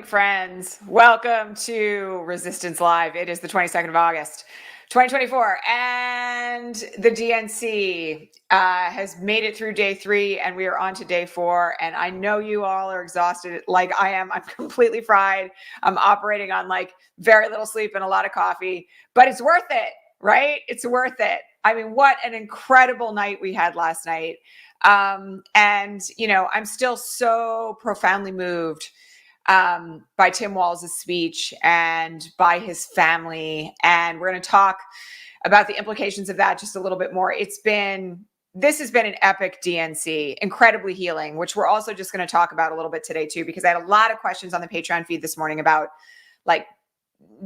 friends. Welcome to Resistance Live. It is the 22nd of August, 2024, and the DNC has made it through day 3, and we are on to day 4, and I know you all are exhausted like I am. I'm completely fried. I'm operating on like very little sleep and a lot of coffee, but it's worth it, right? It's worth it. I mean, what an incredible night we had last night. And, you know, I'm still so profoundly moved by Tim Walz's speech and by his family. And we're going to talk about the implications of that just a little bit more. This has been an epic DNC, incredibly healing, which we're also just going to talk about a little bit today too, because I had a lot of questions on the Patreon feed this morning about like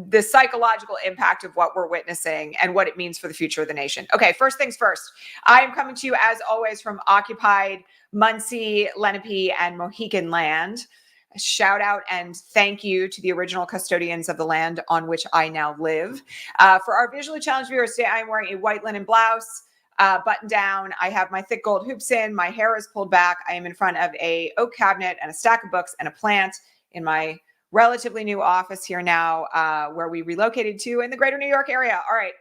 the psychological impact of what we're witnessing and what it means for the future of the nation. Okay, first things first. I am coming to you as always from occupied Muncie, Lenape, and Mohican land. A shout out and thank you to the original custodians of the land on which I now live. For our visually challenged viewers today, I am wearing a white linen blouse, button down. I have my thick gold hoops in. My hair is pulled back. I am in front of a oak cabinet and a stack of books and a plant in my relatively new office here now, where we relocated to in the greater New York area. All right.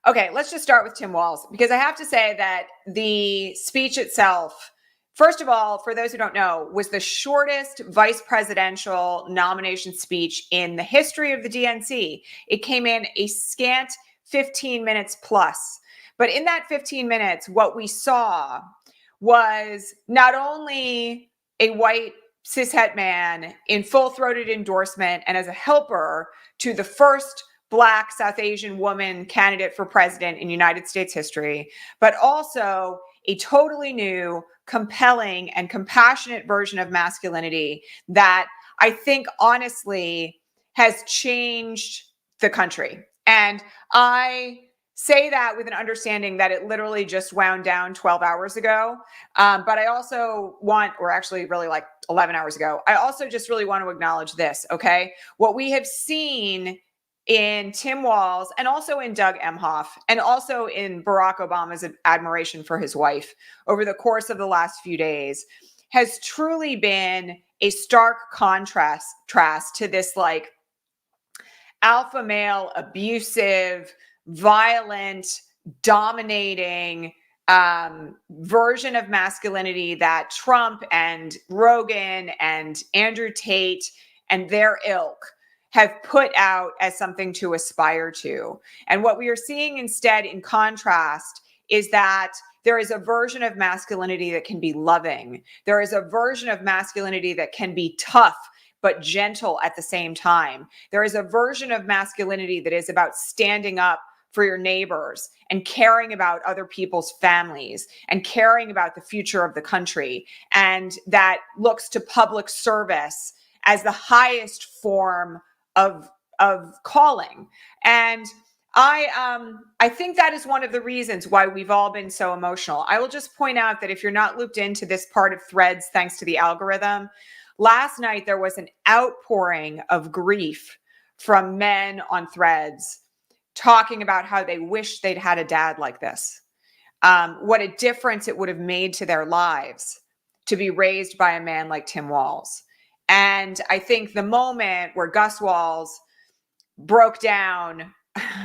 Okay, let's just start with Tim Walz, because I have to say that the speech itself, first of all, for those who don't know, was the shortest vice presidential nomination speech in the history of the DNC. It came in a scant 15 minutes plus. But in that 15 minutes, what we saw was not only a white cishet man in full-throated endorsement and as a helper to the first Black South Asian woman candidate for president in United States history, but also a totally new, compelling, and compassionate version of masculinity that I think honestly has changed the country. And I say that with an understanding that it literally just wound down 12 hours ago. But I also want, or actually really like 11 hours ago, I also just really want to acknowledge this, okay? What we have seen in Tim Walz and also in Doug Emhoff and also in Barack Obama's admiration for his wife over the course of the last few days has truly been a stark contrast to this like alpha male, abusive, violent, dominating version of masculinity that Trump and Rogan and Andrew Tate and their ilk have put out as something to aspire to. And what we are seeing instead, in contrast, is that there is a version of masculinity that can be loving. There is a version of masculinity that can be tough, but gentle at the same time. There is a version of masculinity that is about standing up for your neighbors and caring about other people's families and caring about the future of the country. And that looks to public service as the highest form of calling. And I think that is one of the reasons why we've all been so emotional. I will just point out that if you're not looped into this part of Threads, thanks to the algorithm, last night there was an outpouring of grief from men on Threads talking about how they wish they'd had a dad like this. What a difference it would have made to their lives to be raised by a man like Tim Walz. And I think the moment where Gus Walz broke down,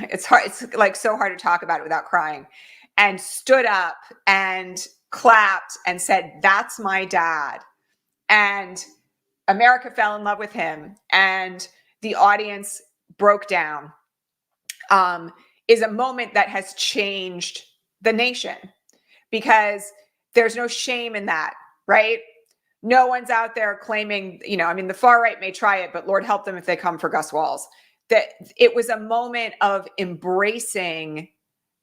it's hard, it's like so hard to talk about it without crying, and stood up and clapped and said, "That's my dad." And America fell in love with him and the audience broke down, is a moment that has changed the nation, because there's no shame in that, right? No one's out there claiming, you know, I mean, the far right may try it, but Lord help them if they come for Gus Walz. That it was a moment of embracing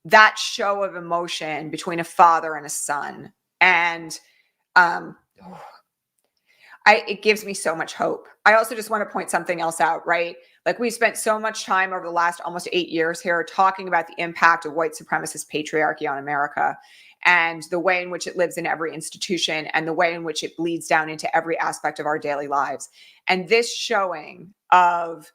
that show of emotion between a father and a son. And it gives me so much hope. I also just want to point something else out, right? Like, we spent so much time over the last almost 8 years here talking about the impact of white supremacist patriarchy on America and the way in which it lives in every institution and the way in which it bleeds down into every aspect of our daily lives. And this showing of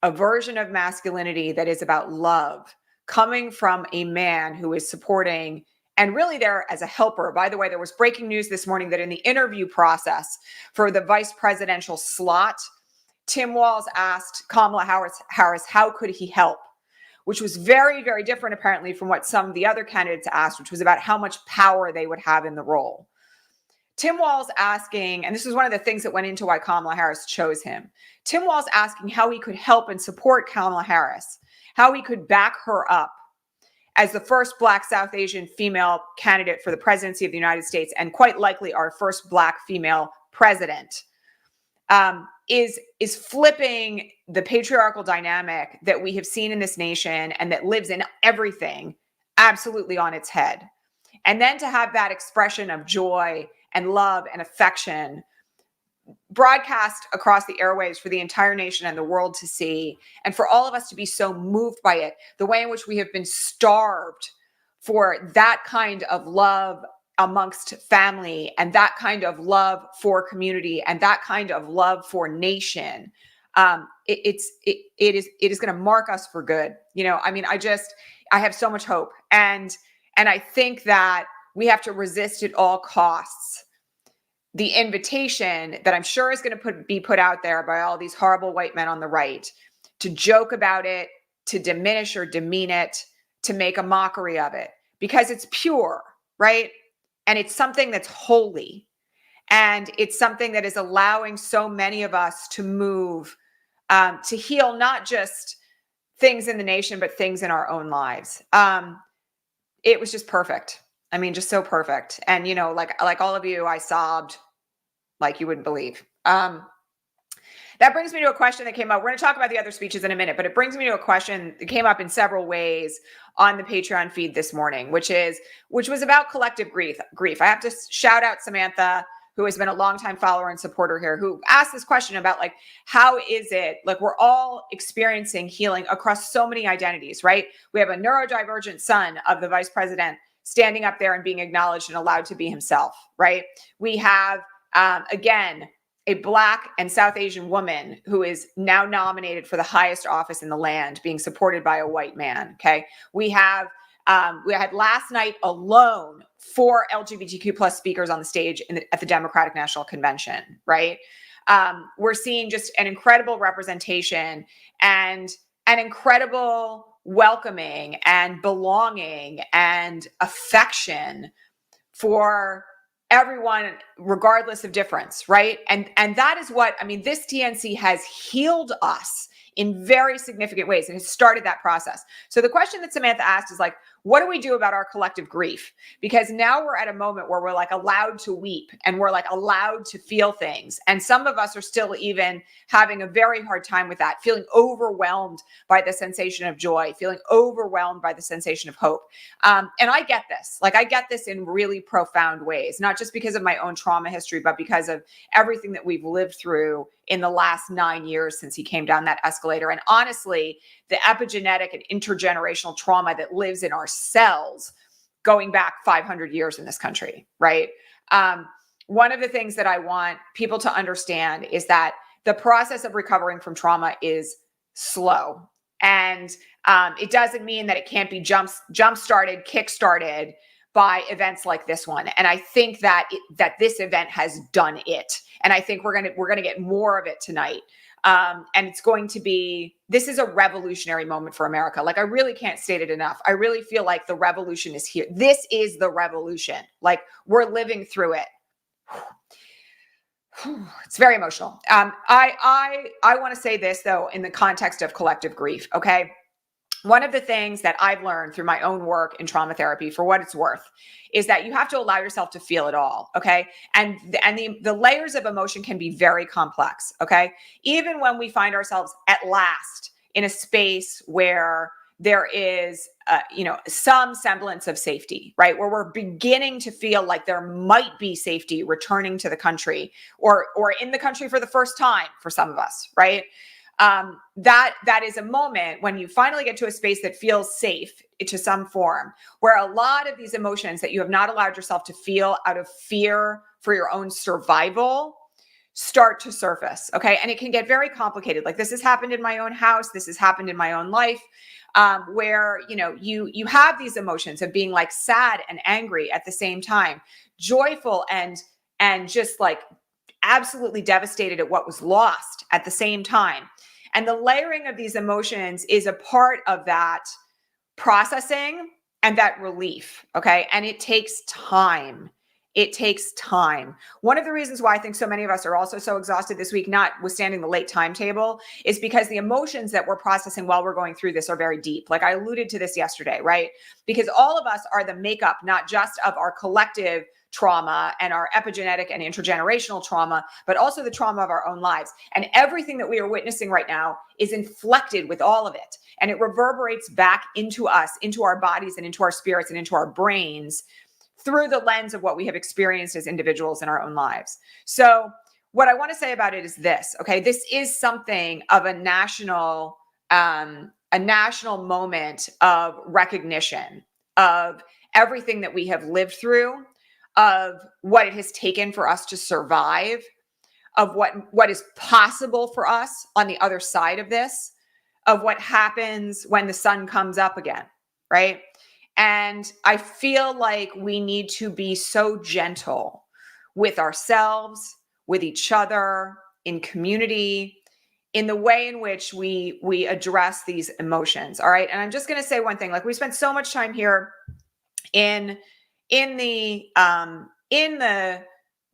a version of masculinity that is about love coming from a man who is supporting and really there as a helper. By the way, there was breaking news this morning that in the interview process for the vice presidential slot, Tim Walz asked Kamala Harris, how could he help? Which was very, very different, apparently, from what some of the other candidates asked, which was about how much power they would have in the role. Tim Walz asking, and this was one of the things that went into why Kamala Harris chose him. Tim Walz asking how he could help and support Kamala Harris, how he could back her up as the first Black South Asian female candidate for the presidency of the United States, and quite likely our first Black female president, is flipping the patriarchal dynamic that we have seen in this nation and that lives in everything absolutely on its head. And then to have that expression of joy and love and affection broadcast across the airwaves for the entire nation and the world to see, and for all of us to be so moved by it, the way in which we have been starved for that kind of love amongst family and that kind of love for community and that kind of love for nation, it is going to mark us for good. I mean, I have so much hope, and I think that we have to resist at all costs the invitation that I'm sure is going to be put out there by all these horrible white men on the right to joke about it, to diminish or demean it, to make a mockery of it, because it's pure, right? And it's something that's holy. And it's something that is allowing so many of us to move, to heal not just things in the nation, but things in our own lives. It was just perfect. I mean, just so perfect. And, like all of you, I sobbed like you wouldn't believe. That brings me to a question that came up. We're going to talk about the other speeches in a minute, but it brings me to a question that came up in several ways on the Patreon feed this morning, which was about collective grief. I have to shout out Samantha, who has been a longtime follower and supporter here, who asked this question about how is it, we're all experiencing healing across so many identities, right? We have a neurodivergent son of the vice president standing up there and being acknowledged and allowed to be himself, right? We have, again, a Black and South Asian woman who is now nominated for the highest office in the land, being supported by a white man. Okay. We had last night alone 4 LGBTQ plus speakers on the stage at the Democratic National Convention, right? We're seeing just an incredible representation and an incredible welcoming and belonging and affection for everyone, regardless of difference, right? And that is what, this DNC has healed us in very significant ways and has started that process. So the question that Samantha asked is what do we do about our collective grief? Because now we're at a moment where we're allowed to weep and we're allowed to feel things. And some of us are still even having a very hard time with that, feeling overwhelmed by the sensation of joy, feeling overwhelmed by the sensation of hope. And I get this, I get this in really profound ways, not just because of my own trauma history, but because of everything that we've lived through in the last 9 years since he came down that escalator. And honestly, the epigenetic and intergenerational trauma that lives in our cells going back 500 years in this country, right? One of the things that I want people to understand is that the process of recovering from trauma is slow. And it doesn't mean that it can't be jump-started, kick-started by events like this one. And I think that this event has done it. And I think we're gonna get more of it tonight. And it's going to be, this is a revolutionary moment for America. I really can't state it enough. I really feel like the revolution is here. This is the revolution. We're living through it. It's very emotional. I want to say this though, in the context of collective grief. Okay. One of the things that I've learned through my own work in trauma therapy, for what it's worth, is that you have to allow yourself to feel it all, okay? And the layers of emotion can be very complex, okay? Even when we find ourselves at last in a space where there is, some semblance of safety, right? Where we're beginning to feel like there might be safety returning to the country or in the country for the first time for some of us, right? That is a moment when you finally get to a space that feels safe to some form, where a lot of these emotions that you have not allowed yourself to feel out of fear for your own survival start to surface. Okay. And it can get very complicated. Like this has happened in my own house. This has happened in my own life, where, you have these emotions of being like sad and angry at the same time, joyful and just like absolutely devastated at what was lost at the same time. And the layering of these emotions is a part of that processing and that relief. Okay. And it takes time. It takes time. One of the reasons why I think so many of us are also so exhausted this week, notwithstanding the late timetable, is because the emotions that we're processing while we're going through this are very deep. Like I alluded to this yesterday, right? Because all of us are the makeup, not just of our collective trauma and our epigenetic and intergenerational trauma, but also the trauma of our own lives. And everything that we are witnessing right now is inflected with all of it. And it reverberates back into us, into our bodies and into our spirits and into our brains through the lens of what we have experienced as individuals in our own lives. So what I want to say about it is this, okay? This is something of a national moment of recognition of everything that we have lived through, of what it has taken for us to survive, of what is possible for us on the other side of this, of what happens when the sun comes up again, right? And I feel like we need to be so gentle with ourselves, with each other, in community, in the way in which we address these emotions. All right. And I'm just going to say one thing, like we spent so much time here in the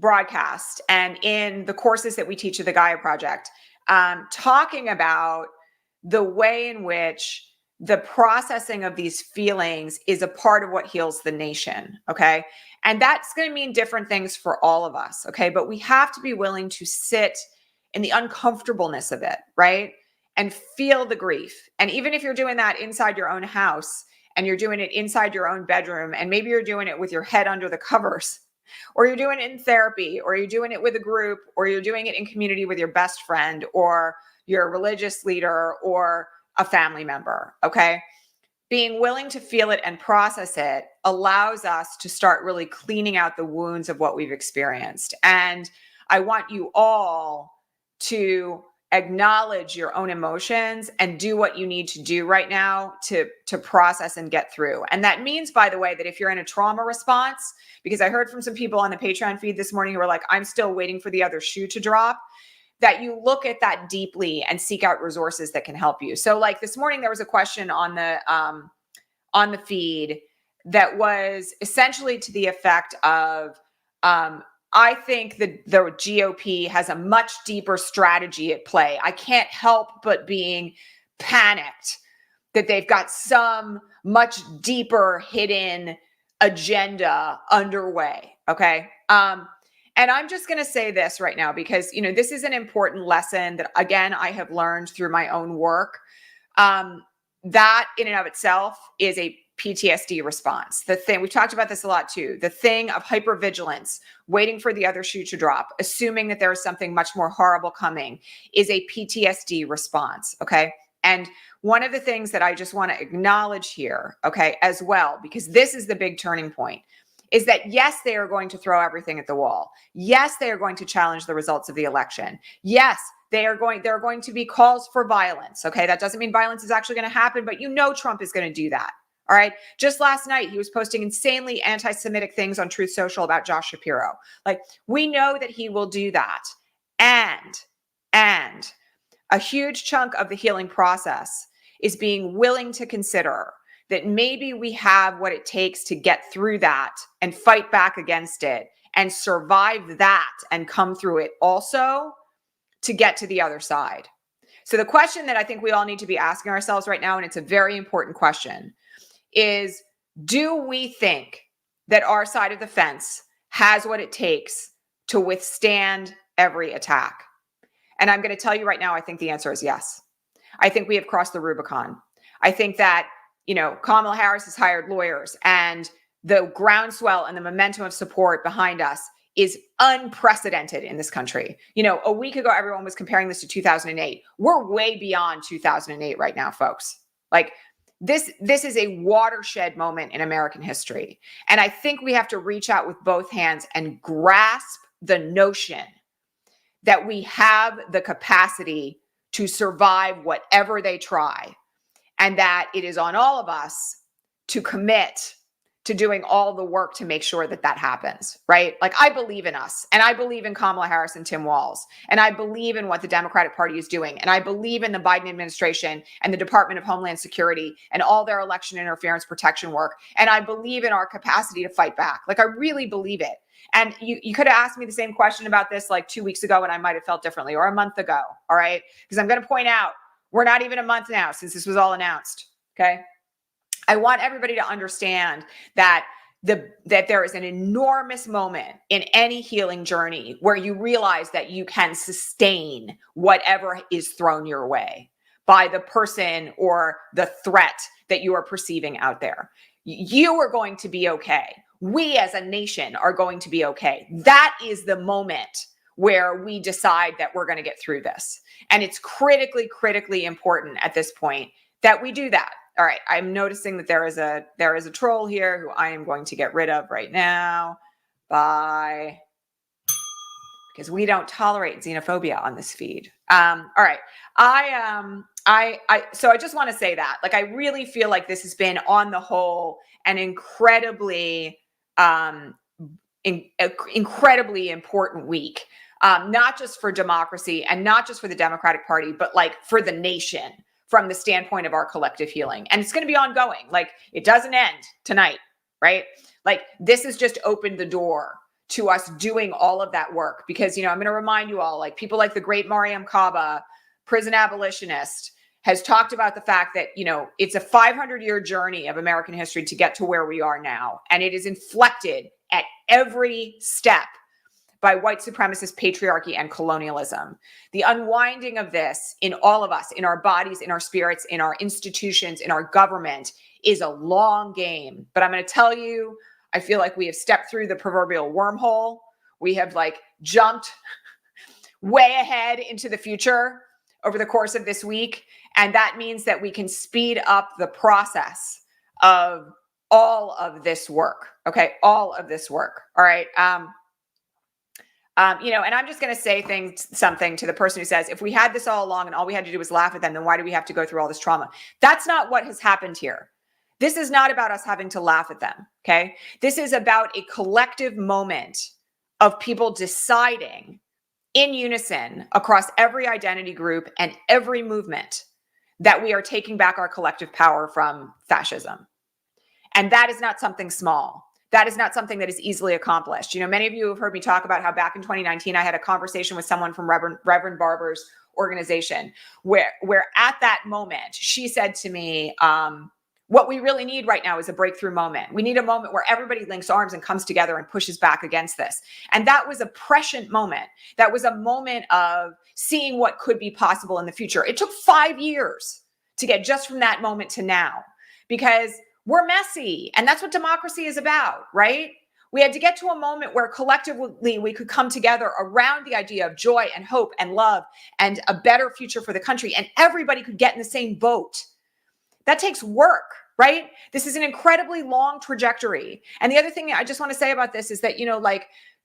broadcast and in the courses that we teach at the Gaia Project, talking about the way in which the processing of these feelings is a part of what heals the nation. Okay. And that's going to mean different things for all of us. Okay. But we have to be willing to sit in the uncomfortableness of it. Right. And feel the grief. And even if you're doing that inside your own house and you're doing it inside your own bedroom, and maybe you're doing it with your head under the covers, or you're doing it in therapy, or you're doing it with a group, or you're doing it in community with your best friend or your religious leader or a family member, okay? Being willing to feel it and process it allows us to start really cleaning out the wounds of what we've experienced. And I want you all to acknowledge your own emotions and do what you need to do right now to process and get through. And that means, by the way, that if you're in a trauma response, because I heard from some people on the Patreon feed this morning who were like, I'm still waiting for the other shoe to drop, that you look at that deeply and seek out resources that can help you. So like this morning, there was a question on the feed that was essentially to the effect of, I think the GOP has a much deeper strategy at play. I can't help but being panicked that they've got some much deeper hidden agenda underway. Okay. And I'm just going to say this right now, because, this is an important lesson that, again, I have learned through my own work. That in and of itself is a PTSD response. The thing, we've talked about this a lot too, the thing of hypervigilance, waiting for the other shoe to drop, assuming that there is something much more horrible coming, is a PTSD response. Okay. And one of the things that I just want to acknowledge here, okay, as well, because this is the big turning point, is that yes, they are going to throw everything at the wall. Yes, they are going to challenge the results of the election. Yes, there are going to be calls for violence. Okay. That doesn't mean violence is actually going to happen, but Trump is going to do that. All right. Just last night, he was posting insanely anti-Semitic things on Truth Social about Josh Shapiro. Like, we know that he will do that. And a huge chunk of the healing process is being willing to consider that maybe we have what it takes to get through that and fight back against it and survive that and come through it also to get to the other side. So the question that I think we all need to be asking ourselves right now, and it's a very important question, is, do we think that our side of the fence has what it takes to withstand every attack? And I'm going to tell you right now, I think the answer is yes. I think we have crossed the Rubicon. I think that, Kamala Harris has hired lawyers, and the groundswell and the momentum of support behind us is unprecedented in this country. A week ago, everyone was comparing this to 2008. We're way beyond 2008 right now, folks. Like, this is a watershed moment in American history. And I think we have to reach out with both hands and grasp the notion that we have the capacity to survive whatever they try, and that it is on all of us to commit to doing all the work to make sure that that happens, right? Like, I believe in us, and I believe in Kamala Harris and Tim Walz, and I believe in what the Democratic Party is doing, and I believe in the Biden administration and the Department of Homeland Security and all their election interference protection work, and I believe in our capacity to fight back. Like, I really believe it. And you could have asked me the same question about this like 2 weeks ago, and I might have felt differently, or a month ago, all right? Because I'm going to point out, we're not even a month now since this was all announced, okay? I want everybody to understand that that there is an enormous moment in any healing journey where you realize that you can sustain whatever is thrown your way by the person or the threat that you are perceiving out there. You are going to be okay. We as a nation are going to be okay. That is the moment where we decide that we're going to get through this. And it's critically, critically important at this point that we do that. All right, I'm noticing that there is a troll here who I am going to get rid of right now because we don't tolerate xenophobia on this feed. All right, so I just want to say that, like, I really feel like this has been, on the whole, an incredibly important week, not just for democracy and not just for the Democratic Party, but like for the nation, from the standpoint of our collective healing. And it's going to be ongoing. Like, it doesn't end tonight, right? Like, this has just opened the door to us doing all of that work, because, I'm going to remind you all, like, people like the great Mariam Kaba, prison abolitionist, has talked about the fact that, it's a 500-year journey of American history to get to where we are now. And it is inflected at every step by white supremacist patriarchy and colonialism. The unwinding of this in all of us, in our bodies, in our spirits, in our institutions, in our government, is a long game. But I'm going to tell you, I feel like we have stepped through the proverbial wormhole. We have jumped way ahead into the future over the course of this week. And that means that we can speed up the process of all of this work. Okay. All of this work. All right. And I'm just going to say something to the person who says, if we had this all along and all we had to do was laugh at them, then why do we have to go through all this trauma? That's not what has happened here. This is not about us having to laugh at them. Okay. This is about a collective moment of people deciding in unison across every identity group and every movement that we are taking back our collective power from fascism. And that is not something small. That is not something that is easily accomplished. Many of you have heard me talk about how back in 2019, I had a conversation with someone from Reverend Barber's organization, where at that moment, she said to me, what we really need right now is a breakthrough moment. We need a moment where everybody links arms and comes together and pushes back against this. And that was a prescient moment. That was a moment of seeing what could be possible in the future. It took 5 years to get just from that moment to now, because we're messy. And that's what democracy is about, right? We had to get to a moment where collectively we could come together around the idea of joy and hope and love and a better future for the country, and everybody could get in the same boat. That takes work, right? This is an incredibly long trajectory. And the other thing I just want to say about this is that,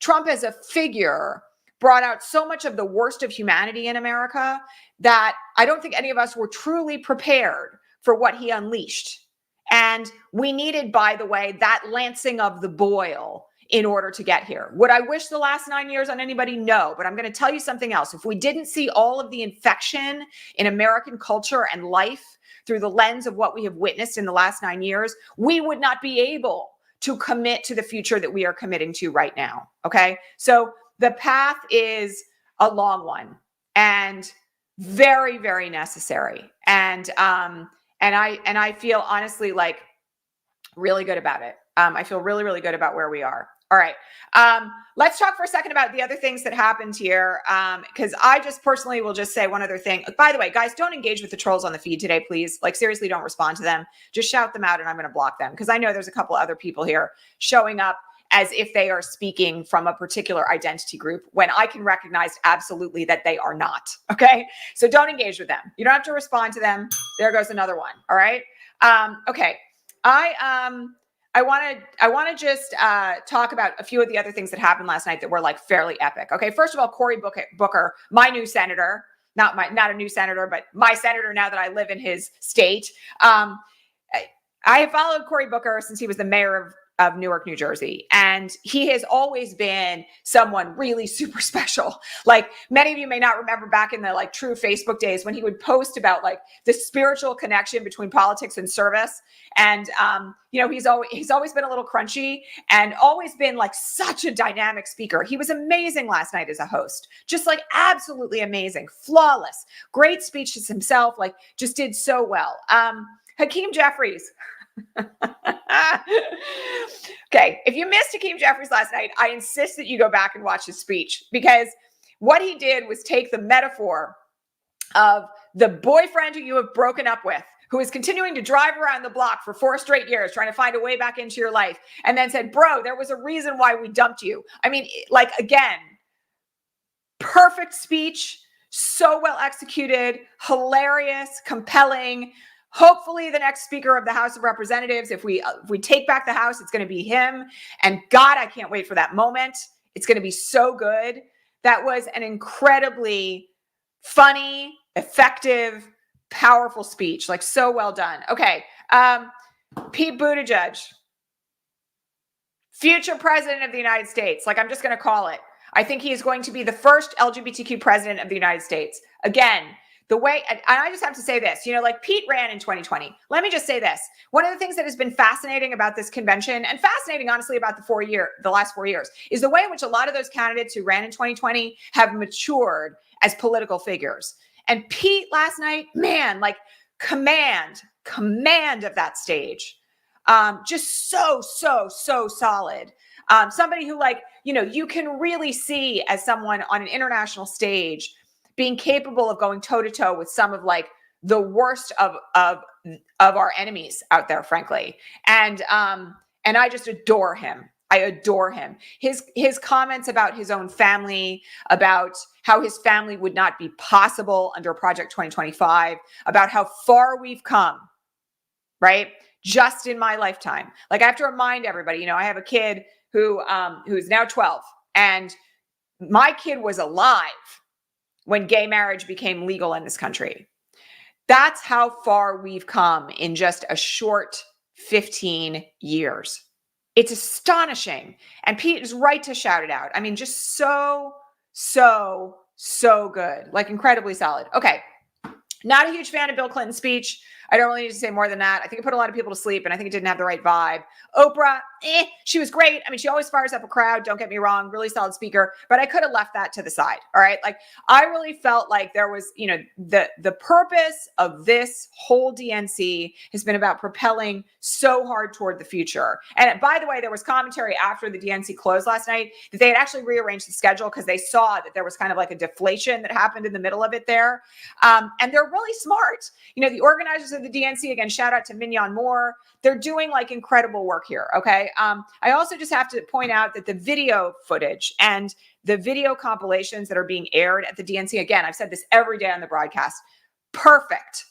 Trump as a figure brought out so much of the worst of humanity in America that I don't think any of us were truly prepared for what he unleashed. And we needed, by the way, that lancing of the boil in order to get here. Would I wish the last 9 years on anybody? No, but I'm going to tell you something else. If we didn't see all of the infection in American culture and life through the lens of what we have witnessed in the last 9 years, we would not be able to commit to the future that we are committing to right now. Okay. So the path is a long one and very, very necessary. And I feel honestly really good about it. I feel really, really good about where we are. All right. Let's talk for a second about the other things that happened here. Because I just personally will just say one other thing. By the way, guys, don't engage with the trolls on the feed today, please. Seriously, don't respond to them. Just shout them out and I'm going to block them. Because I know there's a couple other people here showing up as if they are speaking from a particular identity group when I can recognize absolutely that they are not. Okay. So don't engage with them. You don't have to respond to them. There goes another one. All right. Okay. I want to just talk about a few of the other things that happened last night that were like fairly epic. Okay, first of all, Cory Booker, my new senator, not a new senator, but my senator now that I live in his state. I have followed Cory Booker since he was the mayor of Newark, New Jersey. And he has always been someone really super special. Like many of you may not remember back in the like true Facebook days when he would post about like the spiritual connection between politics and service. And, you know, he's always been a little crunchy and always been like such a dynamic speaker. He was amazing last night as a host, just like absolutely amazing, flawless, great speeches himself, like just did so well. Hakeem Jeffries. Okay, if you missed Hakeem Jeffries last night, I insist that you go back and watch his speech, because what he did was take the metaphor of the boyfriend who you have broken up with, who is continuing to drive around the block for 4 straight years trying to find a way back into your life, and then said, bro, there was a reason why we dumped you. I mean, like, again, perfect speech, so well executed, hilarious, compelling. Hopefully the next speaker of the House of Representatives, if we take back the House, it's going to be him. And God, I can't wait for that moment. It's going to be so good. That was an incredibly funny, effective, powerful speech. Like, so well done. Okay. Pete Buttigieg, future president of the United States. Like, I'm just going to call it. I think he is going to be the first LGBTQ president of the United States. Again, the way, and I just have to say this, you know, like Pete ran in 2020. Let me just say this. One of the things that has been fascinating about this convention, and fascinating, honestly, about the last 4 years, is the way in which a lot of those candidates who ran in 2020 have matured as political figures. And Pete last night, man, like command of that stage. Just so solid. Somebody who, like, you know, you can really see as someone on an international stage being capable of going toe to toe with some of like the worst of our enemies out there, frankly. And I just adore him. I adore him. His comments about his own family, about how his family would not be possible under Project 2025, about how far we've come, right? Just in my lifetime. Like, I have to remind everybody, you know, I have a kid who's now 12, and my kid was alive when gay marriage became legal in this country. That's how far we've come in just a short 15 years. It's astonishing. And Pete is right to shout it out. I mean, just so good. Like, incredibly solid. Okay. Not a huge fan of Bill Clinton's speech. I don't really need to say more than that. I think it put a lot of people to sleep, and I think it didn't have the right vibe. Oprah, she was great. I mean, she always fires up a crowd. Don't get me wrong. Really solid speaker, but I could have left that to the side. All right. Like, I really felt like there was, you know, the purpose of this whole DNC has been about propelling so hard toward the future. And by the way, there was commentary after the DNC closed last night that they had actually rearranged the schedule because they saw that there was kind of like a deflation that happened in the middle of it there. And they're really smart. You know, the organizers of the DNC, again, shout out to Mignon Moore. They're doing like incredible work here. Okay. I also just have to point out that the video footage and the video compilations that are being aired at the DNC, again, I've said this every day on the broadcast, perfect.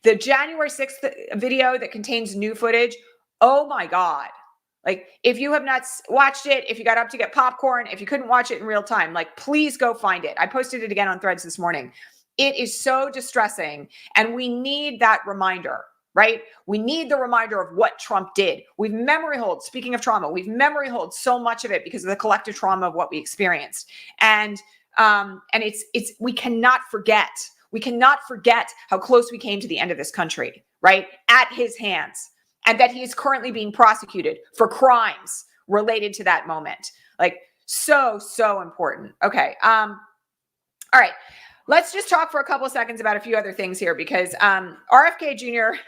The January 6th video that contains new footage, oh my God. Like, if you have not watched it, if you got up to get popcorn, if you couldn't watch it in real time, like, please go find it. I posted it again on Threads this morning. It is so distressing, and we need that reminder, right? We need the reminder of what Trump did. We've memory hold, speaking of trauma, we've memory hold so much of it because of the collective trauma of what we experienced. And it's we cannot forget. We cannot forget how close we came to the end of this country, right? At his hands, and that he is currently being prosecuted for crimes related to that moment. Like, so important. Okay. All right. Let's just talk for a couple of seconds about a few other things here, because RFK Jr.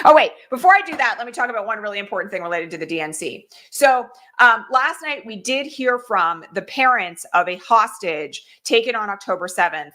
Oh, wait, before I do that, let me talk about one really important thing related to the DNC. So last night we did hear from the parents of a hostage taken on October 7th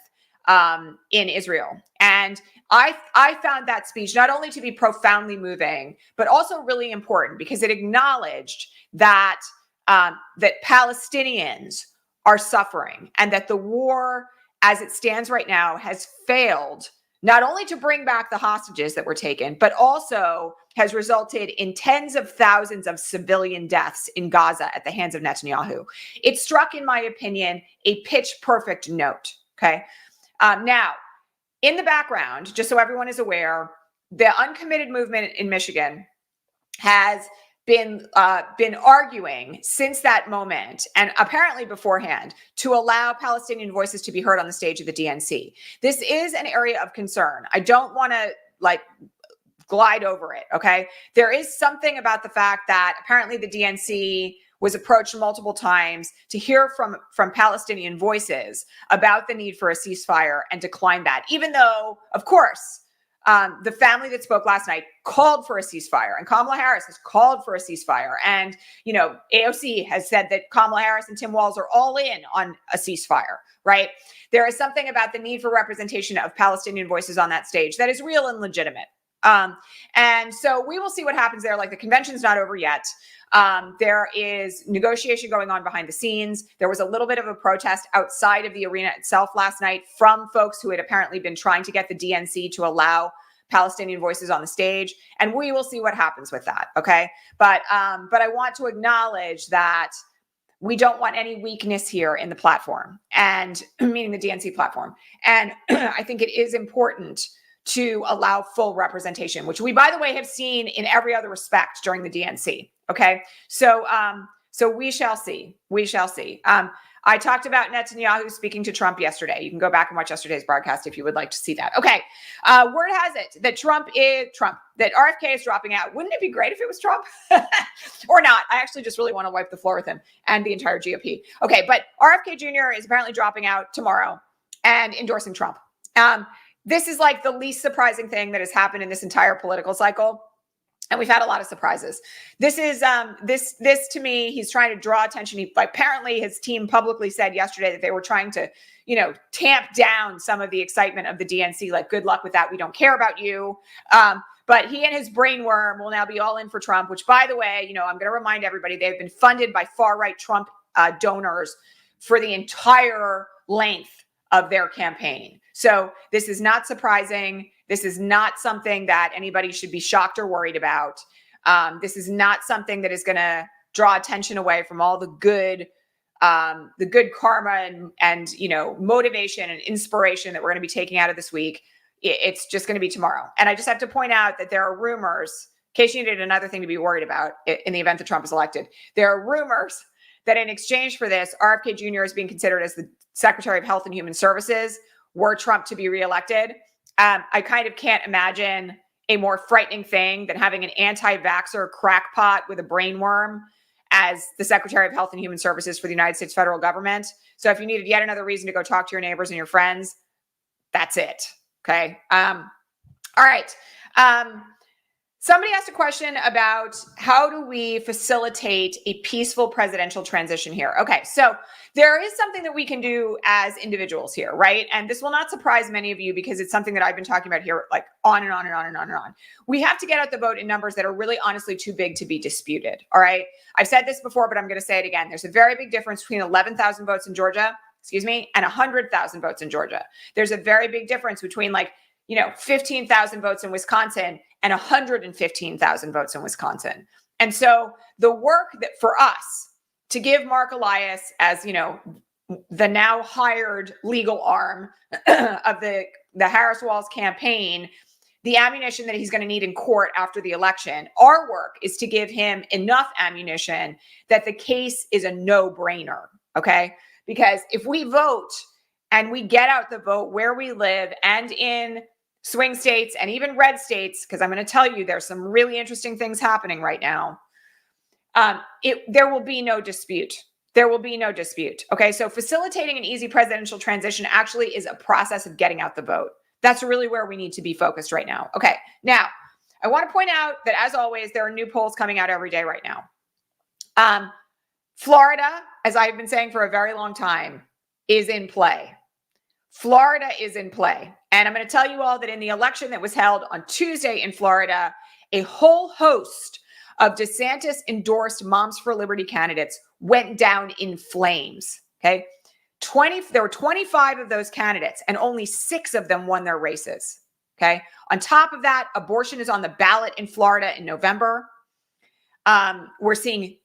in Israel. And I found that speech not only to be profoundly moving, but also really important because it acknowledged that that Palestinians are suffering and that the war as it stands right now has failed not only to bring back the hostages that were taken, but also has resulted in tens of thousands of civilian deaths in Gaza at the hands of Netanyahu. It struck, in my opinion, a pitch perfect note. Okay. Now, in the background, just so everyone is aware, the uncommitted movement in Michigan has been arguing since that moment, and apparently beforehand, to allow Palestinian voices to be heard on the stage of the DNC. This is an area of concern. I don't want to glide over it. Okay. There is something about the fact that apparently the DNC was approached multiple times to hear from Palestinian voices about the need for a ceasefire and declined that, even though, of course, the family that spoke last night called for a ceasefire, and Kamala Harris has called for a ceasefire. And, AOC has said that Kamala Harris and Tim Walz are all in on a ceasefire, right? There is something about the need for representation of Palestinian voices on that stage that is real and legitimate. And so we will see what happens there. Like, the convention's not over yet. There is negotiation going on behind the scenes. There was a little bit of a protest outside of the arena itself last night from folks who had apparently been trying to get the DNC to allow Palestinian voices on the stage. And we will see what happens with that. Okay. But I want to acknowledge that we don't want any weakness here in the platform, and meaning the DNC platform. And I think it is important to allow full representation, which we, by the way, have seen in every other respect during the DNC. Okay. So we shall see. We shall see. I talked about Netanyahu speaking to Trump yesterday. You can go back and watch yesterday's broadcast if you would like to see that. Okay. Word has it that that RFK is dropping out. Wouldn't it be great if it was Trump? Or not? I actually just really want to wipe the floor with him and the entire GOP. Okay. But RFK Jr. is apparently dropping out tomorrow and endorsing Trump. This is like the least surprising thing that has happened in this entire political cycle. And we've had a lot of surprises. This is this to me, he's trying to draw attention. Apparently his team publicly said yesterday that they were trying to, tamp down some of the excitement of the DNC. Like, good luck with that. We don't care about you. But he and his brainworm will now be all in for Trump, which, by the way, I'm going to remind everybody, they've been funded by far-right Trump donors for the entire length of their campaign. So this is not surprising. This is not something that anybody should be shocked or worried about. This is not something that is going to draw attention away from all the good karma and motivation and inspiration that we're going to be taking out of this week. It's just going to be tomorrow. And I just have to point out that there are rumors, in case you needed another thing to be worried about in the event that Trump is elected. There are rumors that in exchange for this, RFK Jr. is being considered as the Secretary of Health and Human Services were Trump to be reelected. I kind of can't imagine a more frightening thing than having an anti-vaxxer crackpot with a brainworm as the Secretary of Health and Human Services for the United States federal government. So if you needed yet another reason to go talk to your neighbors and your friends, that's it. Okay. All right. Somebody asked a question about how do we facilitate a peaceful presidential transition here? Okay, so there is something that we can do as individuals here, right? And this will not surprise many of you because it's something that I've been talking about here, like on and on and on and on and on. We have to get out the vote in numbers that are really honestly too big to be disputed, all right? I've said this before, but I'm going to say it again. There's a very big difference between 11,000 votes in Georgia, and 100,000 votes in Georgia. There's a very big difference between 15,000 votes in Wisconsin and 115,000 votes in Wisconsin. And so the work that for us to give Mark Elias as, the now hired legal arm of the Harris-Walz campaign, the ammunition that he's going to need in court after the election, our work is to give him enough ammunition that the case is a no-brainer, okay? Because if we vote and we get out the vote where we live and in swing states and even red states, because I'm going to tell you there's some really interesting things happening right now, there will be no dispute. There will be no dispute. Okay, so facilitating an easy presidential transition actually is a process of getting out the vote. That's really where we need to be focused right now. Okay, now I want to point out that as always, there are new polls coming out every day right now. Florida, as I've been saying for a very long time, is in play. Florida is in play. And I'm going to tell you all that in the election that was held on Tuesday in Florida, a whole host of DeSantis-endorsed Moms for Liberty candidates went down in flames. Okay, there were 25 of those candidates, and only 6 of them won their races. Okay. On top of that, abortion is on the ballot in Florida in November. We're seeing,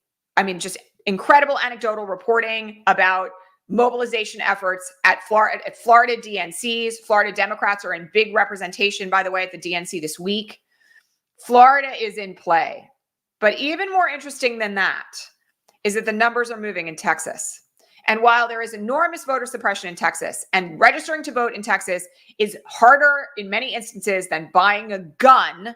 just incredible anecdotal reporting about mobilization efforts at Florida DNCs. Florida Democrats are in big representation, by the way, at the DNC this week. Florida is in play. But even more interesting than that is that the numbers are moving in Texas. And while there is enormous voter suppression in Texas, and registering to vote in Texas is harder in many instances than buying a gun,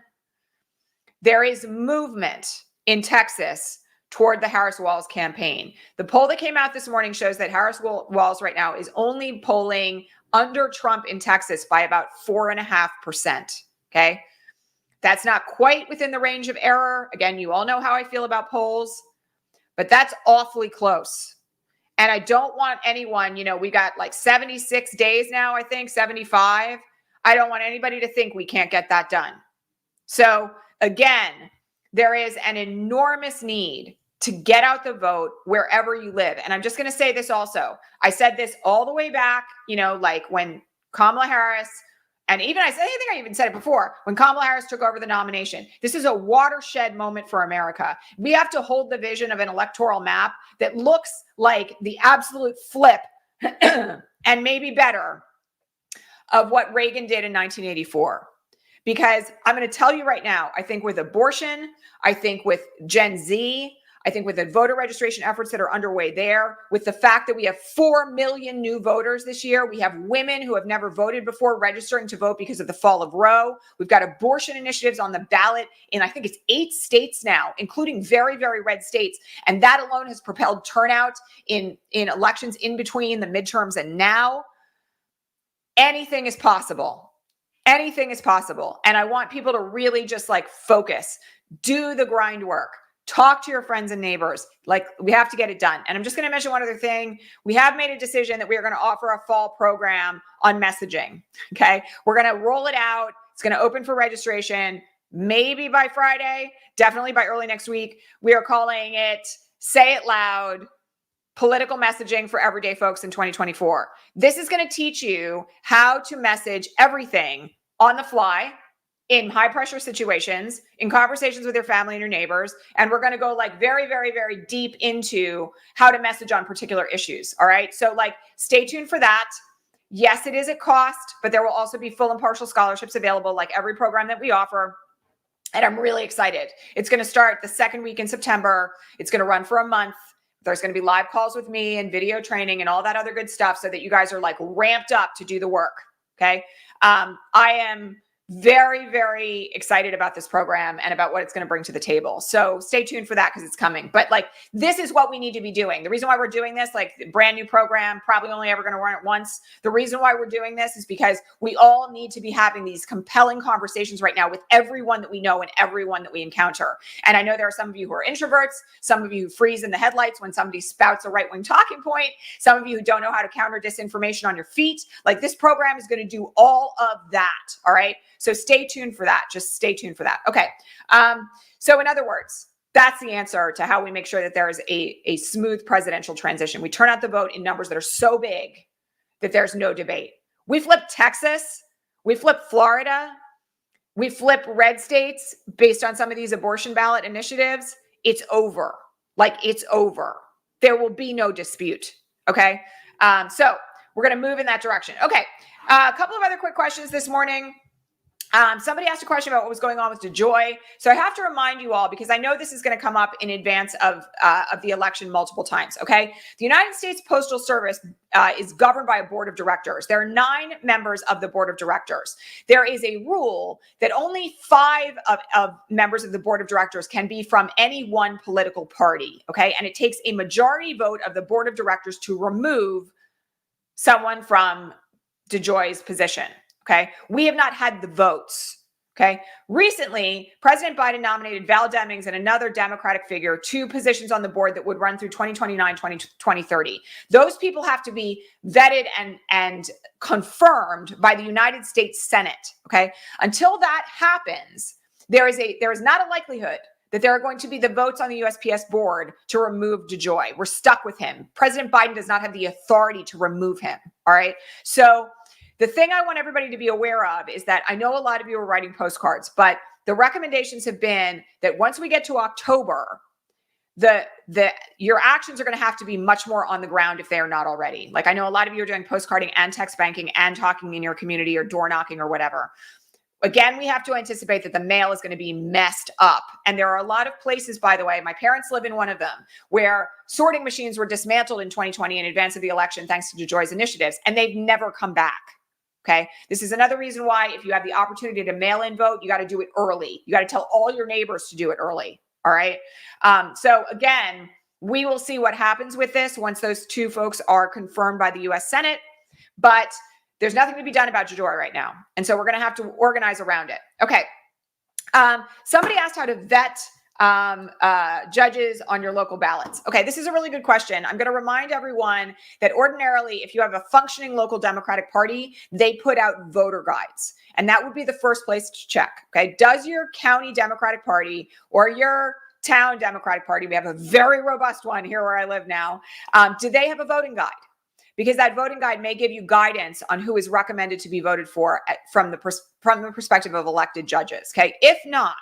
there is movement in Texas toward the Harris-Walz campaign. The poll that came out this morning shows that Harris-Walz right now is only polling under Trump in Texas by about 4.5%. Okay. That's not quite within the range of error. Again, you all know how I feel about polls, but that's awfully close. And I don't want anyone, we got like 76 days now, I think, 75. I don't want anybody to think we can't get that done. So again, there is an enormous need to get out the vote wherever you live. And I'm just going to say this also. I said this all the way back, like when Kamala Harris, and even I think I even said it before, when Kamala Harris took over the nomination. This is a watershed moment for America. We have to hold the vision of an electoral map that looks like the absolute flip and maybe better of what Reagan did in 1984. Because I'm going to tell you right now, I think with abortion, I think with Gen Z, I think with the voter registration efforts that are underway there, with the fact that we have 4 million new voters this year, we have women who have never voted before registering to vote because of the fall of Roe. We've got abortion initiatives on the ballot in, I think it's 8 states now, including very, very red states. And that alone has propelled turnout in elections in between the midterms and now. Anything is possible. Anything is possible. And I want people to really just focus, do the grind work. Talk to your friends and neighbors. We have to get it done. And I'm just going to mention one other thing. We have made a decision that we are going to offer a fall program on messaging. Okay. We're going to roll it out. It's going to open for registration, maybe by Friday, definitely by early next week. We are calling it Say It Loud, Political Messaging for Everyday Folks in 2024. This is going to teach you how to message everything on the fly, in high pressure situations, in conversations with your family and your neighbors. And we're going to go very, very, very deep into how to message on particular issues. All right. So stay tuned for that. Yes, it is at cost, but there will also be full and partial scholarships available like every program that we offer. And I'm really excited. It's going to start the second week in September. It's going to run for a month. There's going to be live calls with me and video training and all that other good stuff so that you guys are ramped up to do the work. Okay. I am very, very excited about this program and about what it's going to bring to the table. So stay tuned for that because it's coming. But this is what we need to be doing. The reason why we're doing this, brand new program, probably only ever going to run it once. The reason why we're doing this is because we all need to be having these compelling conversations right now with everyone that we know and everyone that we encounter. And I know there are some of you who are introverts, some of you who freeze in the headlights when somebody spouts a right-wing talking point, some of you who don't know how to counter disinformation on your feet. This program is going to do all of that. All right. So stay tuned for that. Just stay tuned for that. Okay. So in other words, that's the answer to how we make sure that there is a smooth presidential transition. We turn out the vote in numbers that are so big that there's no debate. We flip Texas. We flip Florida. We flip red states based on some of these abortion ballot initiatives. It's over. It's over. There will be no dispute. Okay. So we're going to move in that direction. Okay. A couple of other quick questions this morning. Somebody asked a question about what was going on with DeJoy. So I have to remind you all, because I know this is going to come up in advance of the election multiple times. Okay. The United States Postal Service is governed by a board of directors. There are 9 members of the board of directors. There is a rule that only 5 of members of the board of directors can be from any one political party. Okay. And it takes a majority vote of the board of directors to remove someone from DeJoy's position. Okay. We have not had the votes. Okay. Recently, President Biden nominated Val Demings and another Democratic figure to positions on the board that would run through 2029, 2030. Those people have to be vetted and confirmed by the United States Senate. Okay. Until that happens, there is not a likelihood that there are going to be the votes on the USPS board to remove DeJoy. We're stuck with him. President Biden does not have the authority to remove him. All right. So The thing I want everybody to be aware of is that I know a lot of you are writing postcards, but the recommendations have been that once we get to October, your actions are going to have to be much more on the ground if they are not already. Like I know a lot of you are doing postcarding and text banking and talking in your community or door knocking or whatever. Again, we have to anticipate that the mail is going to be messed up. And there are a lot of places, by the way, my parents live in one of them, where sorting machines were dismantled in 2020 in advance of the election, thanks to DeJoy's initiatives, and they've never come back. Okay. This is another reason why if you have the opportunity to mail in vote, you got to do it early. You got to tell all your neighbors to do it early. All right. So again, we will see what happens with this once those two folks are confirmed by the U.S. Senate. But there's nothing to be done about DeJoy right now. And so we're going to have to organize around it. Okay. Somebody asked how to vet judges on your local ballots. Okay, this is a really good question. I'm going to remind everyone that ordinarily, if you have a functioning local Democratic Party, they put out voter guides. And that would be the first place to check. Okay, does your county Democratic Party or your town Democratic Party, we have a very robust one here where I live now, do they have a voting guide? Because that voting guide may give you guidance on who is recommended to be voted for from the perspective of elected judges. Okay, if not,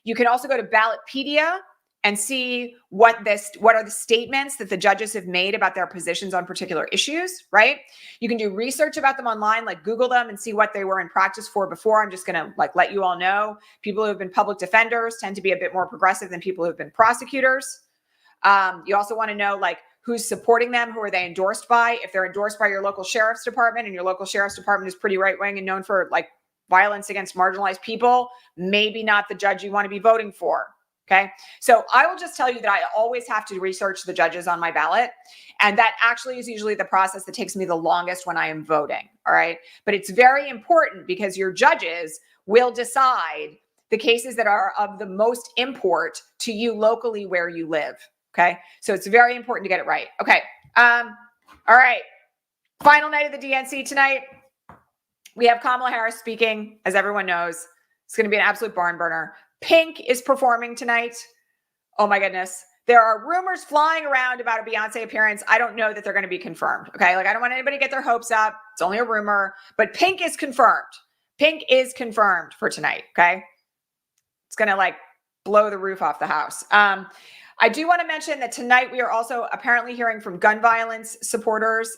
you can also go to Ballotpedia and see what are the statements that the judges have made about their positions on particular issues, right? You can do research about them online, like Google them and see what they were in practice for before. I'm just going to let you all know, people who have been public defenders tend to be a bit more progressive than people who have been prosecutors. You also want to know who's supporting them, who are they endorsed by? If they're endorsed by your local sheriff's department and your local sheriff's department is pretty right-wing and known for violence against marginalized people, maybe not the judge you want to be voting for. Okay. So I will just tell you that I always have to research the judges on my ballot. And that actually is usually the process that takes me the longest when I am voting. All right. But it's very important because your judges will decide the cases that are of the most import to you locally where you live. Okay. So it's very important to get it right. Okay. All right. Final night of the DNC tonight. We have Kamala Harris speaking, as everyone knows. It's going to be an absolute barn burner. Pink is performing tonight. Oh my goodness. There are rumors flying around about a Beyonce appearance. I don't know that they're going to be confirmed. Okay. I don't want anybody to get their hopes up. It's only a rumor, but Pink is confirmed. Pink is confirmed for tonight. Okay. It's going to blow the roof off the house. I do want to mention that tonight we are also apparently hearing from gun violence supporters,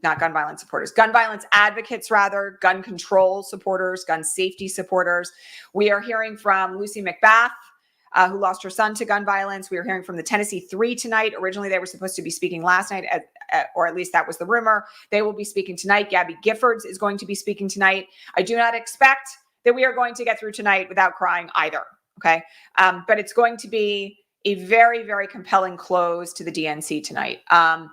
not gun violence supporters, gun violence advocates rather, gun control supporters, gun safety supporters. We are hearing from Lucy McBath, who lost her son to gun violence. We are hearing from the Tennessee 3 tonight. Originally, they were supposed to be speaking last night, or at least that was the rumor. They will be speaking tonight. Gabby Giffords is going to be speaking tonight. I do not expect that we are going to get through tonight without crying either. Okay. But it's going to be a very, very compelling close to the DNC tonight. And,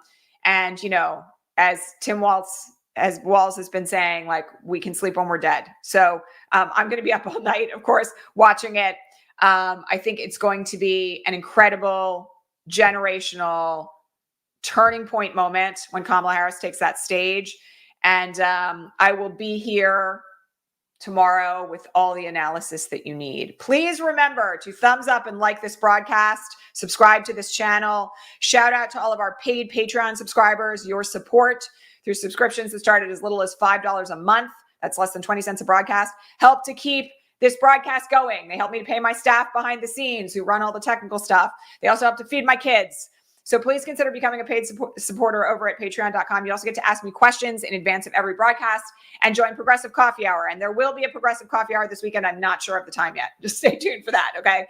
as Walz has been saying, we can sleep when we're dead. So I'm going to be up all night, of course, watching it. I think it's going to be an incredible generational turning point moment when Kamala Harris takes that stage. And I will be here tomorrow with all the analysis that you need. Please remember to thumbs up and like this broadcast, subscribe to this channel. Shout out to all of our paid Patreon subscribers. Your support through subscriptions that started as little as $5 a month, that's less than 20 cents a broadcast, help to keep this broadcast going. They help me to pay my staff behind the scenes who run all the technical stuff. They also help to feed my kids. So please consider becoming a paid supporter over at patreon.com. You also get to ask me questions in advance of every broadcast and join Progressive Coffee Hour. And there will be a Progressive Coffee Hour this weekend. I'm not sure of the time yet. Just stay tuned for that, okay?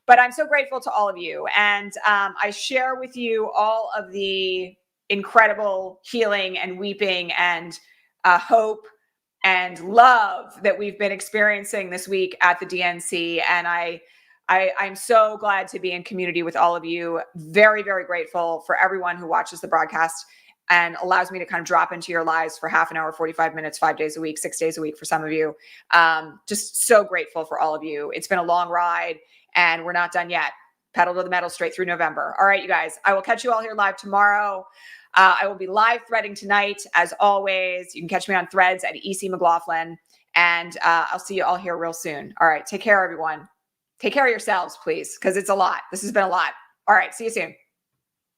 But I'm so grateful to all of you. And I share with you all of the incredible healing and weeping and hope and love that we've been experiencing this week at the DNC. And I'm so glad to be in community with all of you. Very, very grateful for everyone who watches the broadcast and allows me to kind of drop into your lives for half an hour, 45 minutes, 5 days a week, 6 days a week for some of you. Just so grateful for all of you. It's been a long ride and we're not done yet. Pedal to the metal straight through November. All right, you guys, I will catch you all here live tomorrow. I will be live threading tonight, as always. You can catch me on Threads at EC McLaughlin, and I'll see you all here real soon. All right, take care, everyone. Take care of yourselves, please, because it's a lot. This has been a lot. All right. See you soon.